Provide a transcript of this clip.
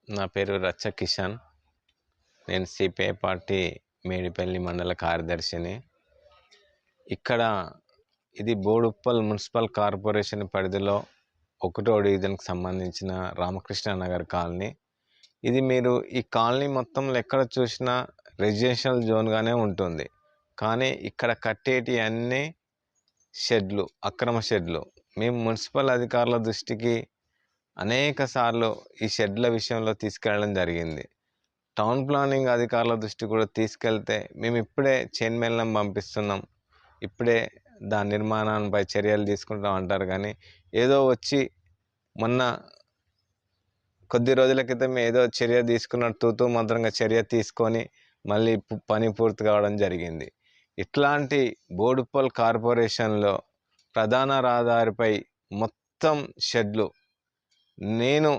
నా పేరు రచ్చ కిషన్. నేను సిపిఐ పార్టీ మేడిపల్లి మండల కార్యదర్శిని. ఇక్కడ ఇది బోడుప్పల్ మున్సిపల్ కార్పొరేషన్ పరిధిలో 1వ డివిజన్కి సంబంధించిన రామకృష్ణ నగర్ కాలనీ. ఇది మీరు ఈ కాలనీ మొత్తంలో ఎక్కడ చూసినా రెసిడెన్షియల్ జోన్గానే ఉంటుంది. కానీ ఇక్కడ కట్టేటి అన్నీ షెడ్లు, అక్రమ షెడ్లు. మేము మున్సిపల్ అధికారుల దృష్టికి అనేక సార్లు ఈ షెడ్ల విషయంలో తీసుకెళ్ళడం జరిగింది. టౌన్ ప్లానింగ్ అధికారుల దృష్టి కూడా తీసుకెళ్తే మేము ఇప్పుడే చైర్మన్లను పంపిస్తున్నాం, ఇప్పుడే దాని నిర్మాణంపై చర్యలు తీసుకుంటాం అంటారు. కానీ ఏదో వచ్చి మొన్న కొద్ది రోజుల క్రితం ఏదో చర్య తీసుకున్నట్టు తూతూ మంత్రంగా చర్య తీసుకొని మళ్ళీ పని పూర్తి కావడం జరిగింది. ఇట్లాంటి బోడుప్పల్ కార్పొరేషన్లో ప్రధాన రహదారిపై మొత్తం షెడ్లు. నేను